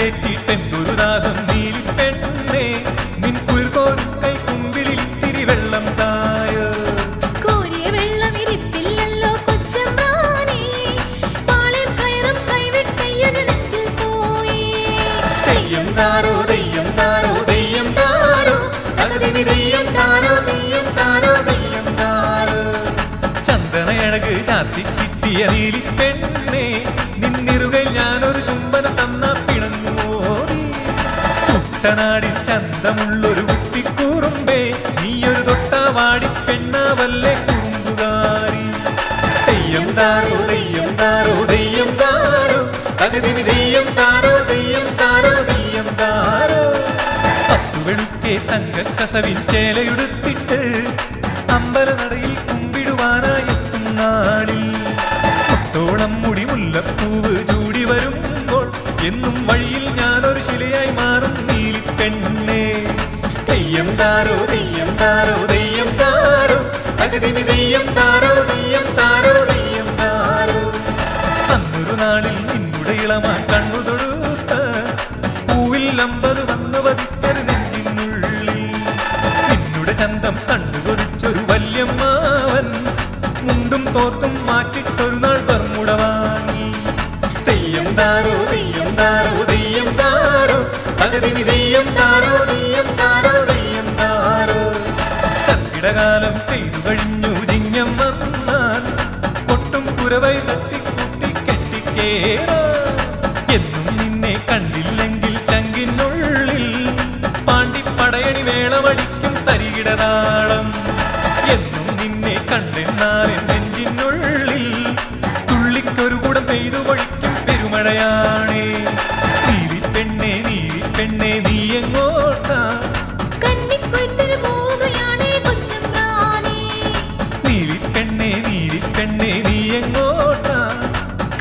ഇളവയിലേറ്റിട്ടെന്തൊരുദാഹം നീലിപ്പെണ്ണേ നിൻ കുളിർകോർക്കൈ കുമ്പിളിത്തിരി വെള്ളം തായോ കോരിയ വെള്ളമിരിപ്പില്ലല്ലോ കൊച്ചമ്പ്രാനേ പാളയം കയറും കൈവിട്ടയ്യൊരിടത്തിൽ പോയി തെയ്യം താരോ തെയ്യം താരോ തെയ്യം താരോ തകതിമി തെയ്യം താരോ തെയ്യം താരോ തെയ്യം താരോ ചന്ദനയഴക് ചാത്തി കിട്ടിയ നീലിപ്പെണ്ണേ നിന്നിറുകയിൽ ഞാനൊരു ചുംബന തന്ന പിണങ്ങുമോതി കുട്ടനാടിൽ ചന്തമുള്ളൊരു കുട്ടിക്കൂറുമ്പേ നീയൊരു തൊട്ടാവാടി പെണ്ണാവല്ലേ കുറുമ്പുകാരി തെയ്യം താരോ തെയ്യം താരോ തെയ്യം താരോ തകതിമി തെയ്യം താരോ തെയ്യം താരോ തെയ്യം താരോ പത്തുവെളുക്കെ തങ്കക്കസവിൻ ചേലയുടുത്തിട്ട് അമ്പലനടയിൽ കുമ്പിടുവാനായെത്തും നാളിൽ ോളം മുടി മുല്ലപ്പൂവ് ചൂടി വരുമ്പോൾ എന്നും വഴിയിൽ ഞാനൊരു ശിലയായി മാറും നീലിപ്പെണ്ണേ തെയ്യം താരോ തെയ്യം താരോ തെയ്യം താരോ തകതിമി തെയ്യം താരോ തെയ്യം താരോ തെയ്യം താരോ അന്നൊരു നാളിൽ നിന്നുടെ ഇളമാൻ കണ്ണു തൊടുത്ത പൂവിൽ 50 വന്നു പതിച്ചൊരു നെഞ്ചിനുള്ളിൽ നിന്നുടെ ചന്തം കണ്ടുകൊതിച്ചൊരു വല്യമ്മാവൻ മുണ്ടും തോർത്തും മാറ്റിട്ടൊരു നാൾ ബർമുട വാങ്ങി തെയ്യം താരോ തെയ്യം താരോ തെയ്യം താരോ തകതിമി തെയ്യം താരോ തെയ്യം താരോ തെയ്യം താരോ കർക്കിടകാലം പെയ്തു കഴിഞ്ഞു ചിങ്ങം വന്നാൽ കൊട്ടും കുരവൈ തട്ടിക്കൂട്ടി കെട്ടിക്കേറാ എന്നും നിന്നെ കണ്ടില്ലെങ്കിൽ ചങ്കിനുള്ളിൽ പാണ്ടിപ്പടയണി വേളമടിക്കും തരികിടതാളം എന്നും നിന്നെ കണ്ടെന്നാൽ നെഞ്ചിനുള്ളിൽ തുള്ളിക്കൊരു കൂടം പെയ്തു പൊഴിക്കും പെരുമഴയാണേ നീലിപ്പെണ്ണേ നീലിപ്പെണ്ണേ നീ എങ്ങോട്ടാ കന്നിക്കൊയ്ത്തിന് പോവുകയാണേ കൊച്ചമ്പ്രാനേ നീലിപ്പെണ്ണേ നീലിപ്പെണ്ണേ നീ എങ്ങോട്ടാ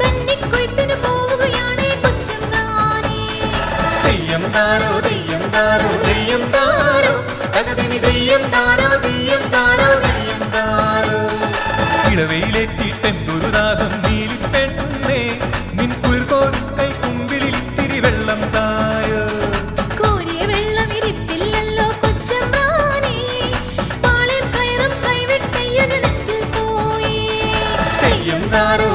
കന്നിക്കൊയ്ത്തിന് പോവുകയാണേ കൊച്ചമ്പ്രാനേ തെയ്യം താരോ തെയ്യം താരോ തെയ്യം താരോ തകതിമി തെയ്യം താരോ തെയ്യം താരോ തെയ്യം താരോ ഇളവയിലേറ്റിട്ടെന്തൊരുദാഹം നീലിപ്പെണ്ണേ നിൻ കുളിർകോർക്കൈ കുമ്പിളിത്തിരി വെള്ളം തായോ കോരിയ വെള്ളമിരിപ്പില്ലല്ലോ കൊച്ചമ്പ്രാനേ പാളയം കയറും കൈവിട്ടയ്യൊരിടത്തിൽ പോയി തെയ്യം താരോ